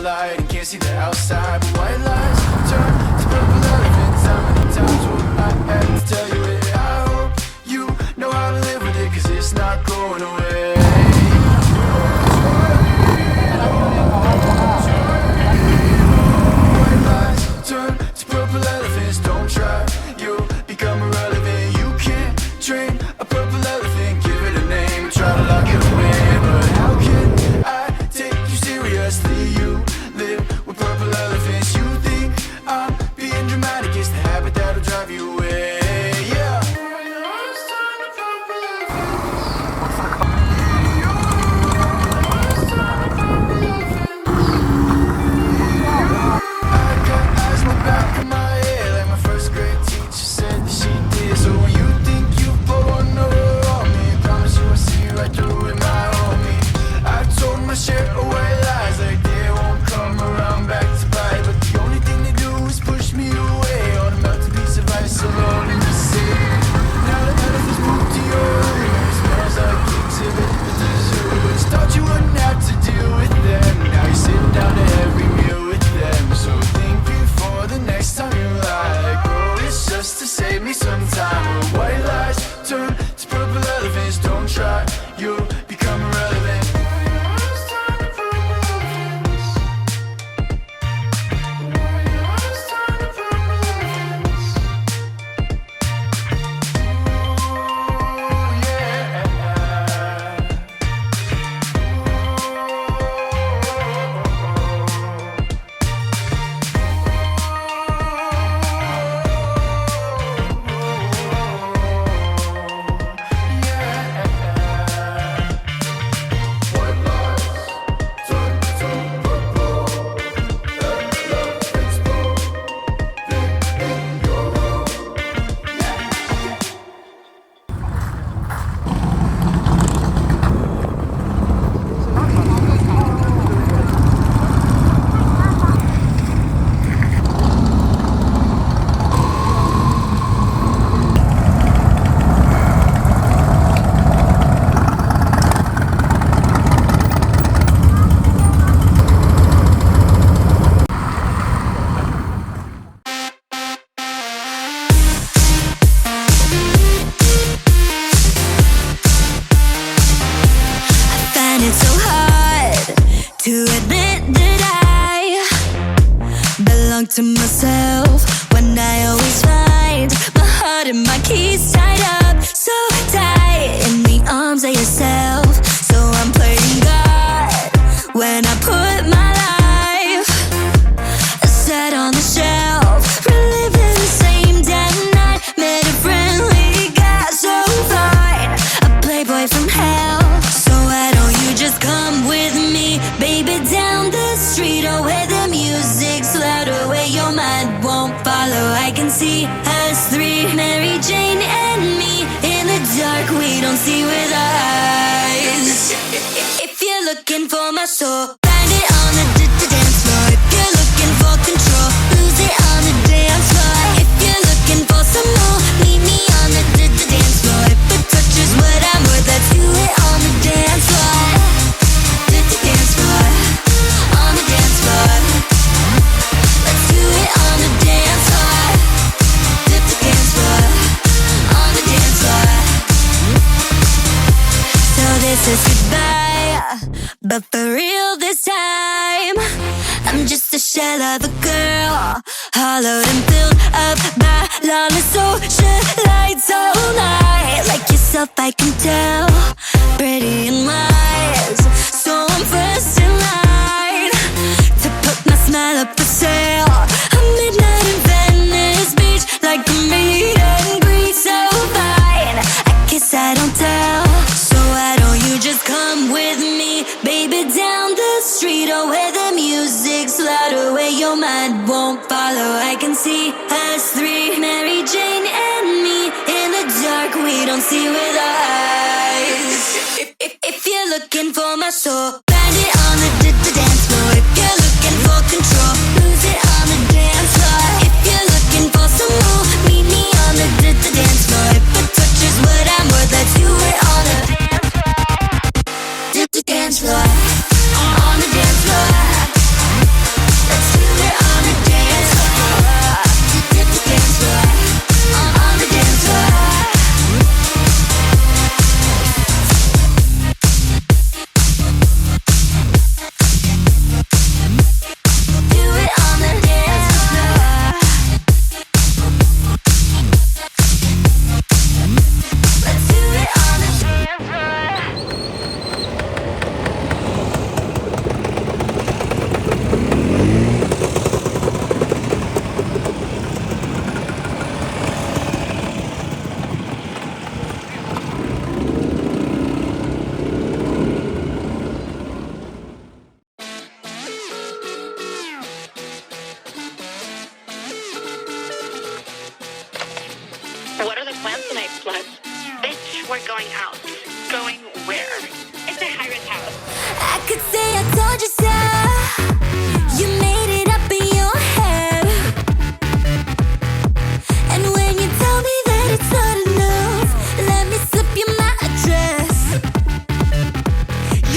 light and can't see the outside. But white lies turn to purple elephants. How many times will I have to tell you it? I hope you know how to live with it, cause it's not going away. White lies turn to purple elephants. Don't try, you'll become irrelevant. You can't train a purple elephant, give it a name and try to lock it away. But how can I take you seriously? You live with purple elephants. You think I'm being dramatic, it's the habit that'll drive you away. Yeah. I got eyes in the back of my head, like my first grade teacher said that she did. So when you think you pulled over on me, I promise you I see right through it, my homie. I told my share of white lies, like they won't come around back to bite. But the only thing they do is push me away on a melted piece of ice alone in the city. Now the elephants moved to your room, it smells like exhibit at the zoo. But you thought you wouldn't have to deal with them, now you're sitting down to every meal with them. So think before the next time you lie, like, oh, it's just to save me some time. But white lies turn to purple elephants. Don't try, you'll become irrelevant. It's so hard to admit that I belong to myself when I always find my heart and my keys tied up so tight in the arms of yourself. So I'm playing God when I put my life aside on the shelf, reliving the same damn night. Met a friendly guy so fine, a playboy from hell. So why don't you just come with me, baby, down the street, or where the music's louder, where your mind won't follow. I can see us three, Mary Jane and me. In the dark we don't see with our eyes. If you're looking for my soul, find it on the dance floor. If you're looking for control, lose it on the dance floor. If you're looking for some more, meet me on the dance floor. If it touches what I'm worth, let's do it on the dance floor. Dance floor, on the dance floor. Let's do it on the dance floor. Dance floor, on the dance floor. So this is goodbye, but for real this time, I'm just a shell of a girl, hollowed and filled up by lawless socialites all night. Like yourself I can tell, pretty and wise, so I'm first in line to put my smile up for sale. A midnight in Venice Beach, like a meet and greet, so fine, I guess I don't tell. So why don't you just come with me, baby, down the street, or where the music's louder, where your mind won't follow. I can see us three, Mary Jane and me. In the dark we don't see with our eyes. If you're looking for my soul, find it on the dance floor. If you're looking for control, lose it on the dance floor. If you're looking for some more, meet me on the dance floor. If it touches what I'm worth, let's do it on the dance floor. On the dance floor.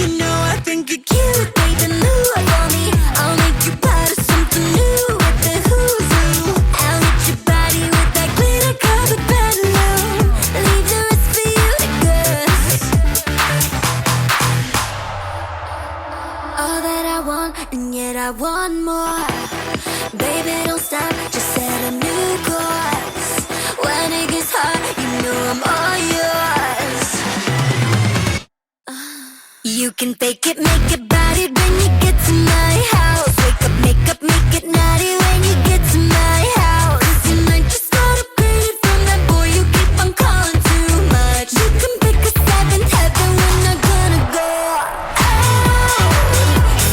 You know I think you're cute, baby, move for me. I'll make you part of something new with the who's who. I'll hit your body with that glitter covered bedroom. Leave the rest for you to guess. All that I want, and yet I want more. Baby, don't stop, just set a new course. When it gets hot, you know I'm all yours. You can fake it, make it body when you get to my house. Wake up, make up, make it naughty when you get to my house. 'Cause you might just got upgraded from that boy you keep on calling too much. You can pick a seventh heaven, we're not gonna go out.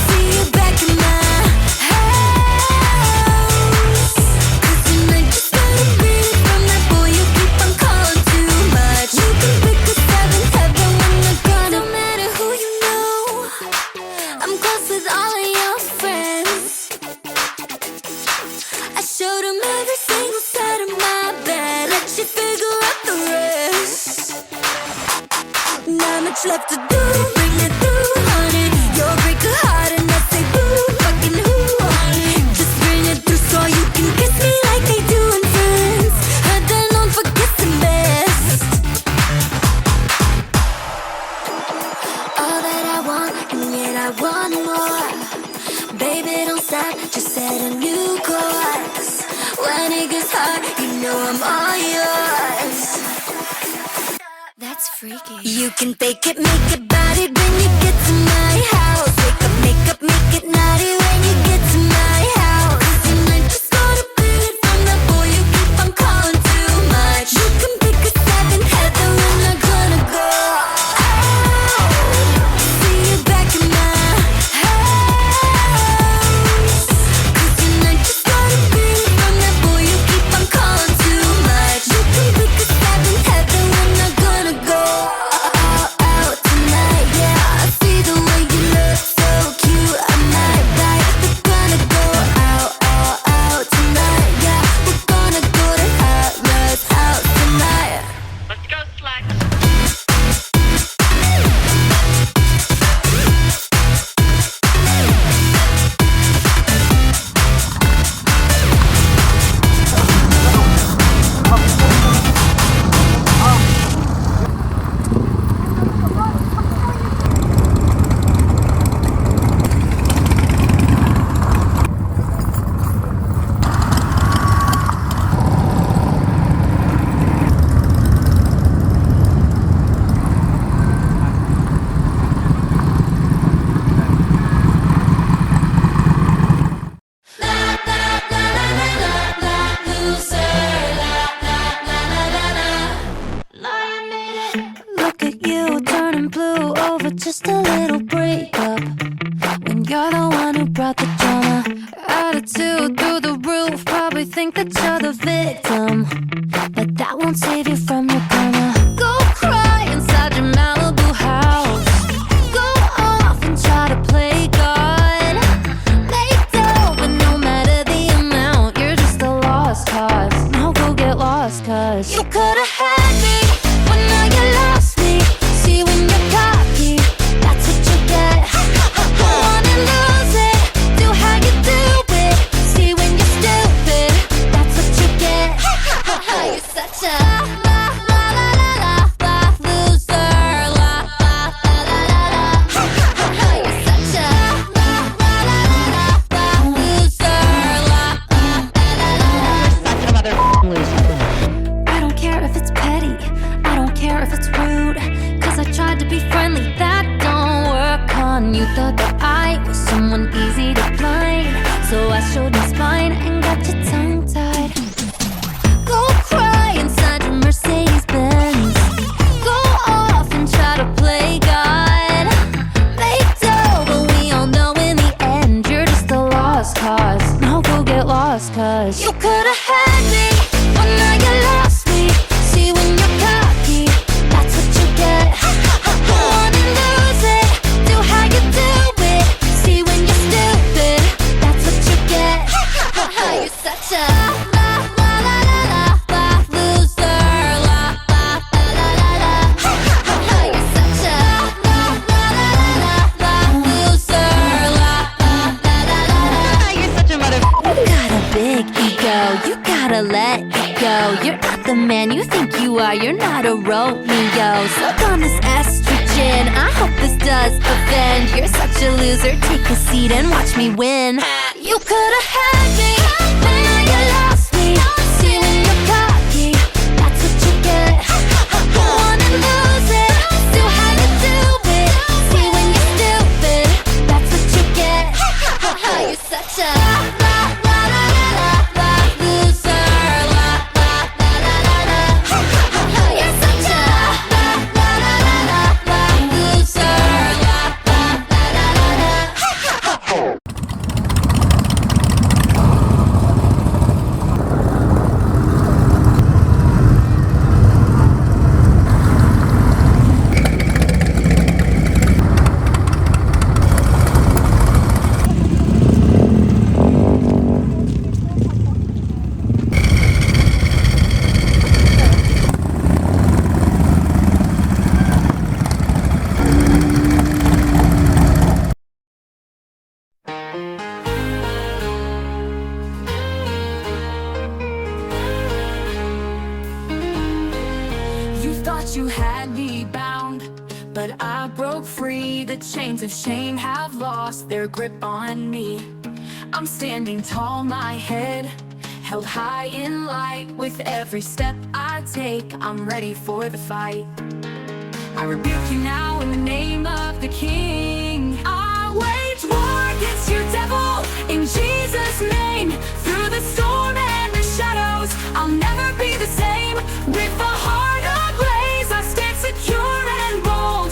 See you back in my house. 'Cause you might just got upgraded from that boy you keep on calling too much. You can pick a seventh heaven, we're not gonna. No matter who you know, I'm close with all of your friends. I showed them every single side of my bed. Let you figure out the rest. Not much left to do. Bring it through, honey. You'll break a heart and I say boo. Fucking who, honey? Just bring it through so you can kiss me like they do in friends. Heard they're known for kissing best. All that I want, and yet I want more. Baby, don't stop, just set a new course. When it gets hot, you know I'm all yours. That's freaky. You can fake it, make it body when you get to my house. Wake up, make up, make it naughty when you get to my house. 'Cause you might just got upgraded from that boy you keep on calling too much. You can pick a seventh heaven, we're not gonna go out. See you back in my house. 'Cause you might just got upgraded from that boy you keep on calling too much. You can pick a seventh heaven, we're not gonna go out tonight. Yeah, I see the way you look so cute. I might bite. We're gonna go out tonight. Yeah, we're gonna go to Atlas out tonight. Let's go, Slack. Look at you turning blue over just a little breakup. When you're the one who brought the drama. Attitude through the roof, probably think that you're the victim. But that won't save you from your karma. Go cry inside your Malibu house. Go off and try to play God. Make dough, but no matter the amount, you're just a lost cause. Now go get lost cause you could've had me, but now you lost me. See when you're cocky, that's what you get. Wanna lose it, do how you do it. See when you're stupid, that's what you get. You're such a la la la la la la loser. La la la la la la. You're such a la la la la la la loser. La la la la la. Such a mother loser. I don't care if it's petty, I don't care if it's rude. 'Cause I tried to be friendly, that don't work on you. Thought that I was someone easy to blind, so I showed my spine and got you tongue-tied. Go cry inside your Mercedes Benz. Go off and try to play God. Make dough, but we all know in the end you're just a lost cause. Now go get lost cause you could've had me, but now you lost me. See when you're cocky, that's what you get. Wanna lose it, do how you do it. See when you're stupid, that's what you get. You're such a la la la la la la loser. La la la la la la. You're such a la la la la la gotta let it go. You're not the man you think you are, you're not a Romeo. Suck on this estrogen, I hope this does offend. You're such a loser, take a seat and watch me win. You could've had me, but now you lost me. See when you're cocky, that's what you get. You wanna lose it, do how you do it. See when you're stupid, that's what you get. You're such a loser. You're such a loser. You thought you had me bound, but I broke free. The chains of shame have lost their grip on me. I'm standing tall, my head held high in light. With every step I take, I'm ready for the fight. I rebuke you now in the name of the King. I wage war against you, devil, in Jesus' name. Through the storm and the shadows, I'll never be the same. With a heart ablaze, I stand secure and bold.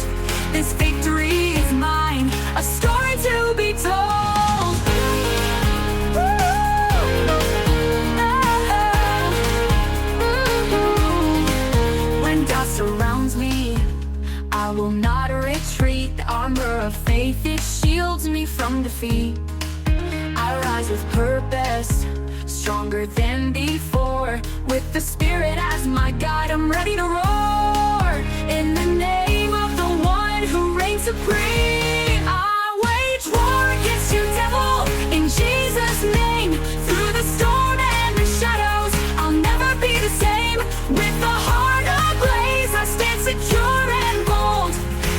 This victory is mine, a story to be told. When doubt surrounds me, I will not retreat. The armor of faith, it shields me from defeat. I rise with purpose, stronger than before. With the Spirit as my guide, I'm ready to roar. In the name of the one who reigns supreme, I wage war against you, devil, in Jesus' name. Through the storm and the shadows, I'll never be the same. With a heart ablaze, I stand secure and bold.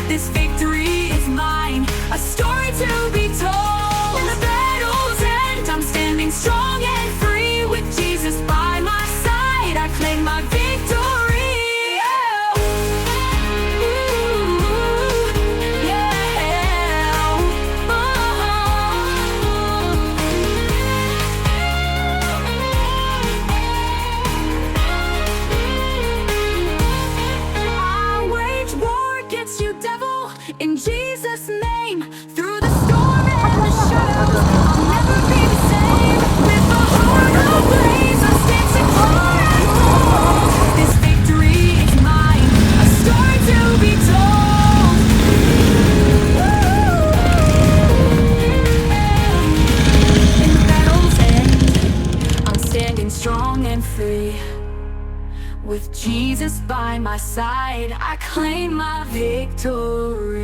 This victory is mine, a story to be told. When the battle's end, I'm standing strong and free. With Jesus by my side, I claim my victory. Ooh, yeah. I wage war against you, devil, in Jesus' name. Through the storm and the shadows, I'll never be the same. With a heart ablaze, I stand secure and bold. This victory is mine, a story to be told. In the battle's end, I'm standing strong and free. With Jesus by my side, I claim my victory.